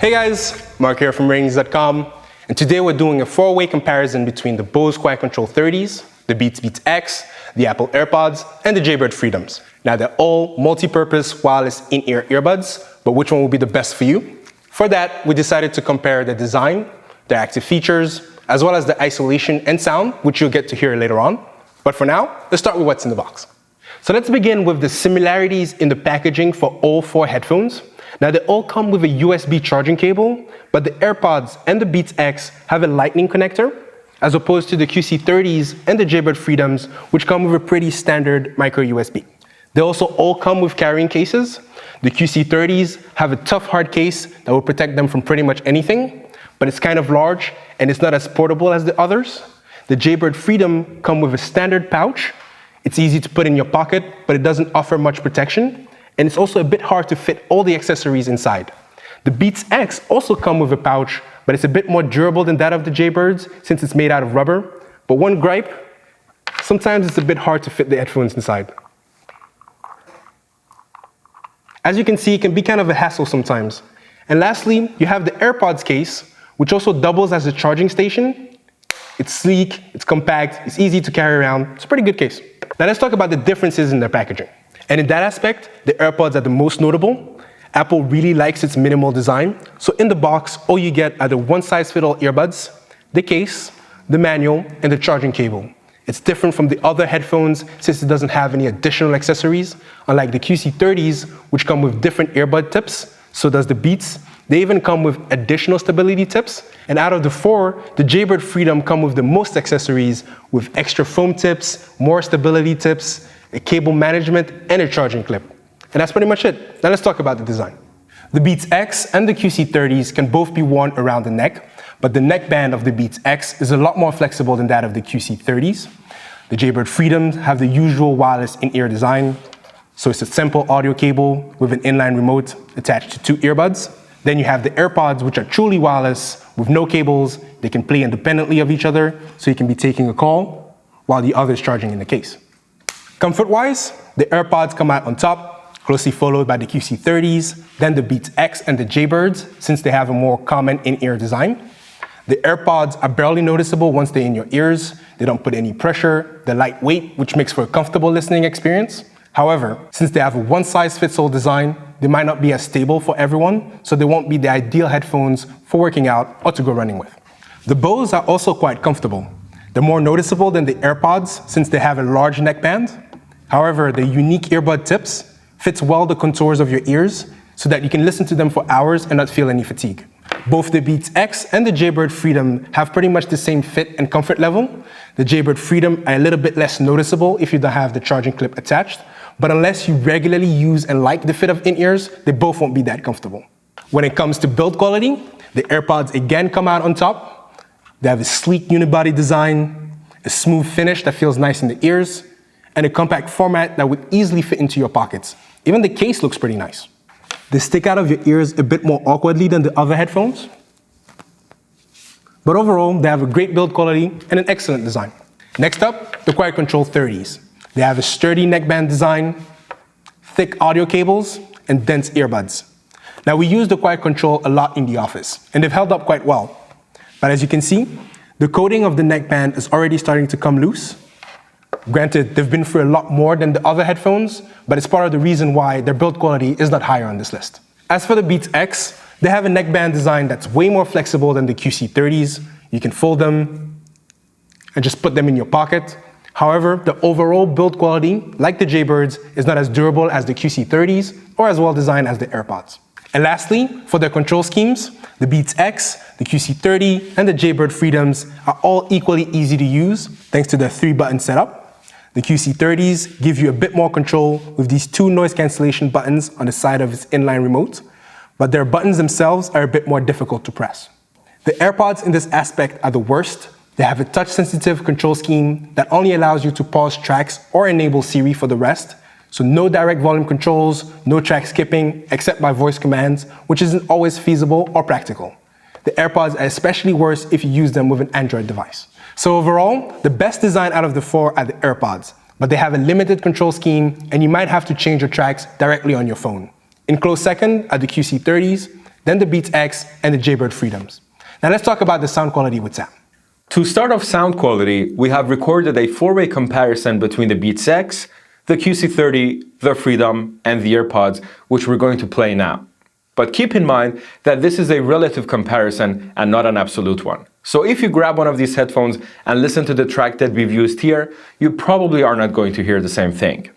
Hey guys, Mark here from RTINGS.com, and today we're doing a four-way comparison between the Bose QuietControl30s, the BeatsX, the Apple AirPods, and the Jaybird Freedoms. Now they're all multi-purpose wireless in-ear earbuds, but which one will be the best for you? For that, we decided to compare the design, their active features, as well as the isolation and sound, which you'll get to hear later on. But for now, let's start with what's in the box. So let's begin with the similarities in the packaging for all four headphones. Now they all come with a USB charging cable, but the AirPods and the BeatsX have a Lightning connector, as opposed to the QC30s and the Jaybird Freedoms, which come with a pretty standard micro USB. They also all come with carrying cases. The QC30s have a tough hard case that will protect them from pretty much anything, but it's kind of large and it's not as portable as the others. The Jaybird Freedom come with a standard pouch. It's easy to put in your pocket, but it doesn't offer much protection. And it's also a bit hard to fit all the accessories inside. The BeatsX also come with a pouch, but it's a bit more durable than that of the Jaybirds since it's made out of rubber. But one gripe, sometimes it's a bit hard to fit the headphones inside. As you can see, it can be kind of a hassle sometimes. And lastly, you have the AirPods case, which also doubles as a charging station. It's sleek, it's compact, it's easy to carry around. It's a pretty good case. Now let's talk about the differences in their packaging. And in that aspect, the AirPods are the most notable. Apple really likes its minimal design. So in the box, all you get are the one-size-fits-all earbuds, the case, the manual, and the charging cable. It's different from the other headphones since it doesn't have any additional accessories, unlike the QC30s, which come with different earbud tips. So does the Beats. They even come with additional stability tips. And out of the four, the Jaybird Freedom come with the most accessories, with extra foam tips, more stability tips, a cable management, and a charging clip. And that's pretty much it. Now let's talk about the design. The BeatsX and the QC30s can both be worn around the neck, but the neckband of the BeatsX is a lot more flexible than that of the QC30s. The Jaybird Freedoms have the usual wireless in-ear design, so it's a simple audio cable with an inline remote attached to two earbuds. Then you have the AirPods, which are truly wireless with no cables. They can play independently of each other, so you can be taking a call while the other is charging in the case. Comfort-wise, the AirPods come out on top, closely followed by the QC30s, then the BeatsX and the Jaybirds, since they have a more common in-ear design. The AirPods are barely noticeable once they're in your ears. They don't put any pressure. They're lightweight, which makes for a comfortable listening experience. However, since they have a one-size-fits-all design, they might not be as stable for everyone, so they won't be the ideal headphones for working out or to go running with. The Bose are also quite comfortable. They're more noticeable than the AirPods since they have a large neckband. However, the unique earbud tips fits well the contours of your ears so that you can listen to them for hours and not feel any fatigue. Both the BeatsX and the Jaybird Freedom have pretty much the same fit and comfort level. The Jaybird Freedom are a little bit less noticeable if you don't have the charging clip attached, but unless you regularly use and like the fit of in-ears, they both won't be that comfortable. When it comes to build quality, the AirPods again come out on top. They have a sleek unibody design, a smooth finish that feels nice in the ears, and a compact format that would easily fit into your pockets. Even the case looks pretty nice. They stick out of your ears a bit more awkwardly than the other headphones. But overall, they have a great build quality and an excellent design. Next up, the QuietControl30s. They have a sturdy neckband design, thick audio cables, and dense earbuds. Now we use the QuietControl a lot in the office, and they've held up quite well. But as you can see, the coating of the neckband is already starting to come loose. Granted, they've been through a lot more than the other headphones, but it's part of the reason why their build quality is not higher on this list. As for the BeatsX, they have a neckband design that's way more flexible than the QC30s. You can fold them and just put them in your pocket. However, the overall build quality, like the Jaybirds, is not as durable as the QC30s or as well designed as the AirPods. And lastly, for their control schemes, the BeatsX, the QC30, and the Jaybird Freedoms are all equally easy to use thanks to their 3-button setup. The QC30s give you a bit more control with these 2 noise cancellation buttons on the side of its inline remote, but their buttons themselves are a bit more difficult to press. The AirPods in this aspect are the worst. They have a touch-sensitive control scheme that only allows you to pause tracks or enable Siri for the rest. So no direct volume controls, no track skipping, except by voice commands, which isn't always feasible or practical. The AirPods are especially worse if you use them with an Android device. So overall, the best design out of the 4 are the AirPods, but they have a limited control scheme and you might have to change your tracks directly on your phone. In close second are the QC30s. then the BeatsX, and the Jaybird Freedoms. Now let's talk about the sound quality with Sam. To start off sound quality, we have recorded a four-way comparison between the BeatsX, the QC30, the Freedom, and the AirPods, which we're going to play now. But keep in mind that this is a relative comparison and not an absolute one. So if you grab one of these headphones and listen to the track that we've used here, you probably are not going to hear the same thing.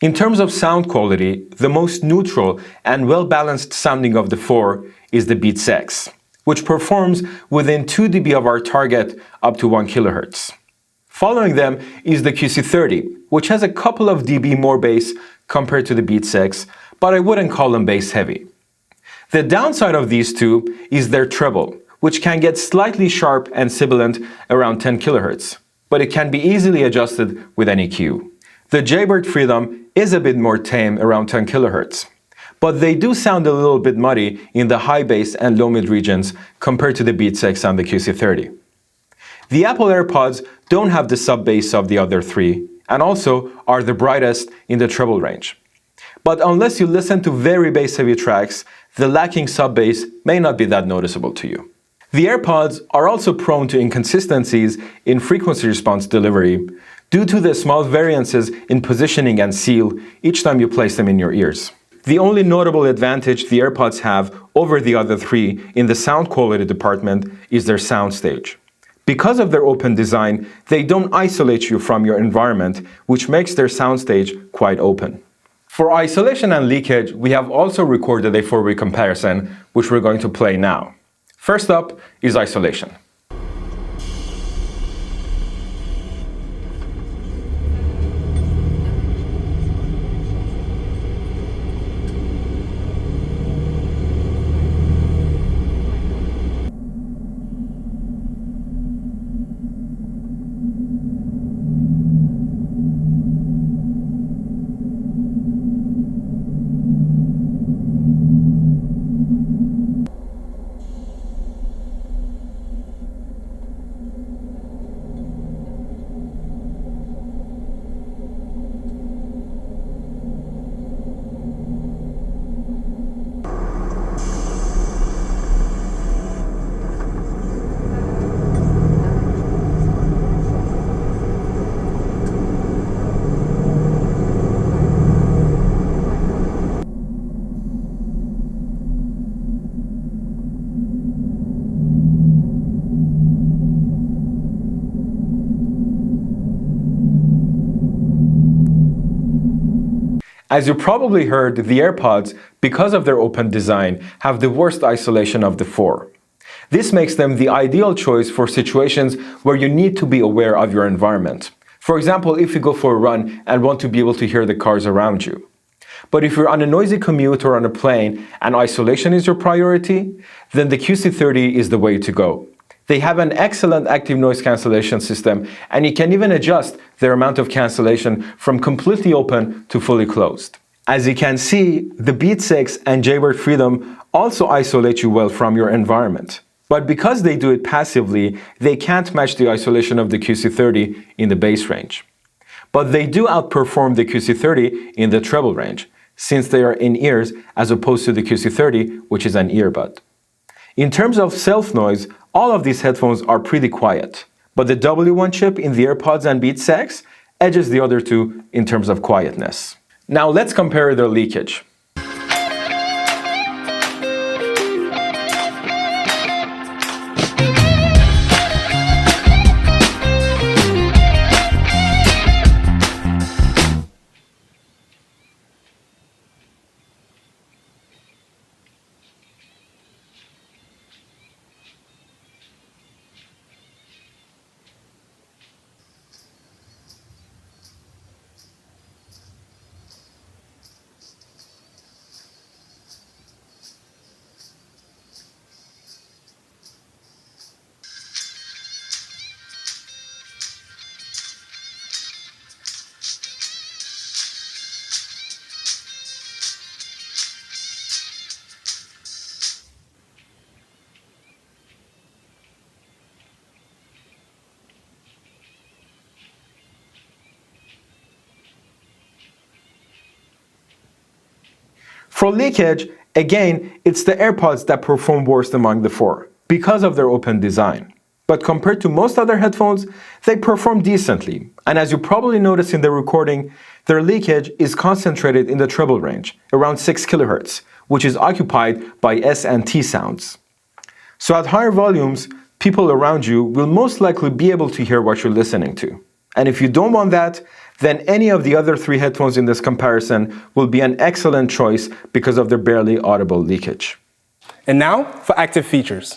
In terms of sound quality, the most neutral and well-balanced sounding of the four is the BeatsX, which performs within 2 dB of our target up to 1 kHz. Following them is the QC30, which has a couple of dB more bass compared to the BeatsX, but I wouldn't call them bass heavy. The downside of these two is their treble, which can get slightly sharp and sibilant around 10 kHz, but it can be easily adjusted with an EQ. The Jaybird Freedom is a bit more tame around 10 kHz, but they do sound a little bit muddy in the high bass and low mid regions compared to the BeatsX and the QC30. The Apple AirPods don't have the sub bass of the other three, and also are the brightest in the treble range. But unless you listen to very bass heavy tracks, the lacking sub bass may not be that noticeable to you. The AirPods are also prone to inconsistencies in frequency response delivery due to the small variances in positioning and seal each time you place them in your ears. The only notable advantage the AirPods have over the other three in the sound quality department is their Soundstage. Because of their open design, they don't isolate you from your environment, which makes their soundstage quite open. For isolation and leakage, we have also recorded a four-way comparison, which we're going to play now. First up is isolation. As you probably heard, the AirPods, because of their open design, have the worst isolation of the four. This makes them the ideal choice for situations where you need to be aware of your environment. For example, if you go for a run and want to be able to hear the cars around you. But if you're on a noisy commute or on a plane and isolation is your priority, then the QC30 is the way to go. They have an excellent active noise cancellation system, and you can even adjust their amount of cancellation from completely open to fully closed. As you can see, the BeatsX and Jaybird Freedom also isolate you well from your environment. But because they do it passively, they can't match the isolation of the QC30 in the bass range. But they do outperform the QC30 in the treble range, since they are in ears as opposed to the QC30, which is an earbud. In terms of self-noise, all of these headphones are pretty quiet, but the W1 chip in the AirPods and BeatsX edges the other two in terms of quietness. Now let's compare their leakage. For Leakage, again, it's the AirPods that perform worst among the four because of their open design. But compared to most other headphones, they perform decently. And as you probably noticed in the recording, their leakage is concentrated in the treble range, around 6 kHz, which is occupied by S and T sounds. So at higher volumes, people around you will most likely be able to hear what you're listening to. And if you don't want that, then any of the other three headphones in this comparison will be an excellent choice because of their barely audible leakage. And now for active features.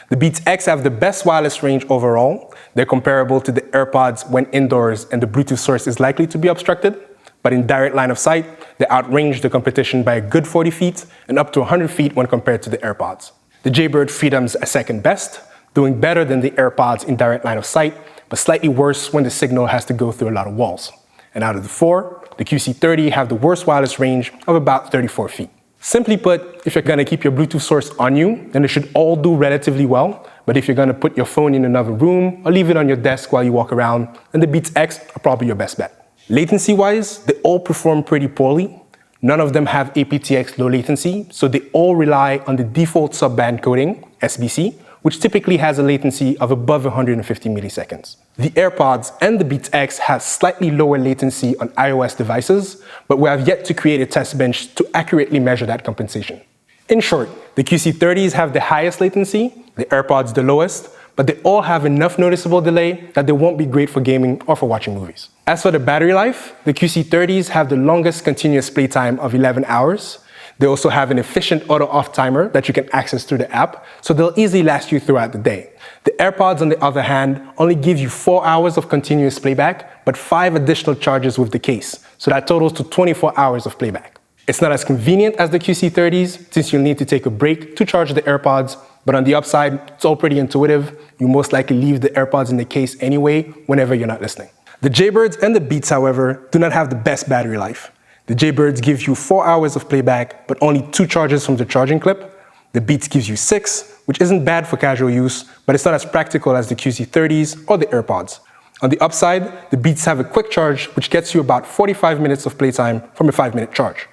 The BeatsX have the best wireless range overall. They're comparable to the AirPods when indoors and the Bluetooth source is likely to be obstructed. But in direct line of sight, they outrange the competition by a good 40 feet and up to 100 feet when compared to the AirPods. The Jaybird Freedom's are second best, doing better than the AirPods in direct line of sight, but slightly worse when the signal has to go through a lot of walls. And out of the four, the QC30 have the worst wireless range of about 34 feet. Simply put, if you're going to keep your Bluetooth source on you, then it should all do relatively well. But if you're going to put your phone in another room or leave it on your desk while you walk around, then the BeatsX are probably your best bet. Latency-wise, they all perform pretty poorly. None of them have aptX low latency, so they all rely on the default subband coding, SBC, which typically has a latency of above 150 milliseconds. The AirPods and the BeatsX have slightly lower latency on iOS devices, but we have yet to create a test bench to accurately measure that compensation. In short, the QC30s have the highest latency, the AirPods the lowest, but they all have enough noticeable delay that they won't be great for gaming or for watching movies. As for the battery life, the QC30s have the longest continuous playtime of 11 hours. They also have an efficient auto-off timer that you can access through the app, so they'll easily last you throughout the day. The AirPods, on the other hand, only give you 4 hours of continuous playback, but 5 additional charges with the case, so that totals to 24 hours of playback. It's not as convenient as the QC30s, since you'll need to take a break to charge the AirPods, but on the upside, it's all pretty intuitive. You most likely leave the AirPods in the case anyway, whenever you're not listening. The Jaybirds and the Beats, however, do not have the best battery life. The Jaybirds give you 4 hours of playback, but only 2 charges from the charging clip. The Beats gives you 6, which isn't bad for casual use, but it's not as practical as the QC30s or the AirPods. On the upside, the Beats have a quick charge, which gets you about 45 minutes of playtime from a 5-minute charge.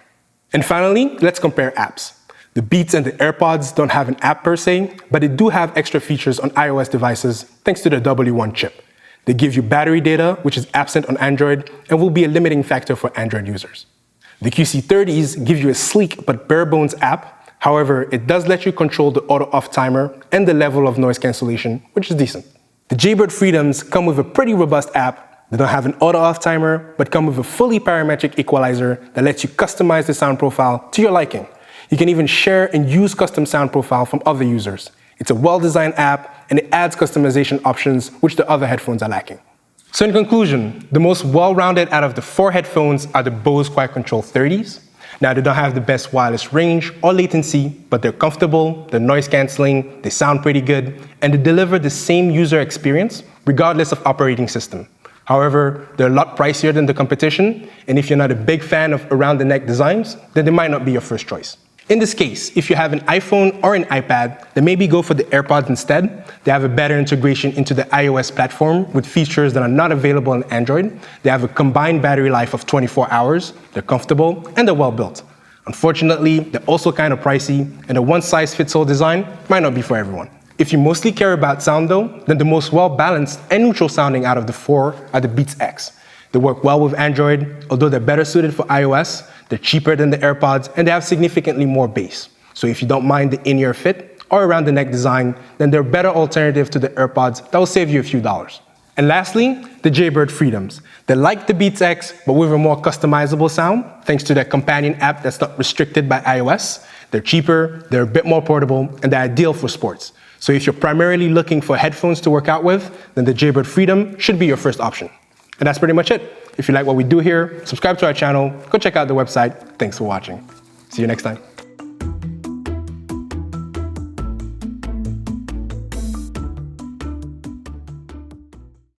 And finally, let's compare apps. The Beats and the AirPods don't have an app per se, but they do have extra features on iOS devices thanks to the W1 chip. They give you battery data, which is absent on Android, and will be a limiting factor for Android users. The QC30s give you a sleek but bare-bones app. However, it does let you control the auto-off timer and the level of noise cancellation, which is decent. The Jaybird Freedoms come with a pretty robust app. They don't have an auto-off timer, but come with a fully parametric equalizer that lets you customize the sound profile to your liking. You can even share and use custom sound profile from other users. It's a well-designed app, and it adds customization options which the other headphones are lacking. So in conclusion, the most well-rounded out of the 4 headphones are the Bose QuietControl 30s. Now, they don't have the best wireless range or latency, but they're comfortable, they're noise canceling, they sound pretty good, and they deliver the same user experience regardless of operating system. However, they're a lot pricier than the competition, and if you're not a big fan of around-the-neck designs, then they might not be your first choice. In this case, if you have an iPhone or an iPad, then maybe go for the AirPods instead. They have a better integration into the iOS platform with features that are not available on Android. They have a combined battery life of 24 hours, they're comfortable, and they're well built. Unfortunately, they're also kind of pricey, and a one-size-fits-all design might not be for everyone. If you mostly care about sound though, then the most well-balanced and neutral sounding out of the 4 are the BeatsX. They work well with Android, although they're better suited for iOS. They're cheaper than the AirPods, and they have significantly more bass. So if you don't mind the in-ear fit or around-the-neck design, then they're a better alternative to the AirPods that will save you a few dollars. And lastly, the Jaybird Freedoms. They're like the BeatsX, but with a more customizable sound, thanks to their companion app that's not restricted by iOS. They're cheaper, they're a bit more portable, and they're ideal for sports. So if you're primarily looking for headphones to work out with, then the Jaybird Freedom should be your first option. And that's pretty much it. If you like what we do here, subscribe to our channel, go check out the website. Thanks for watching. See you next time.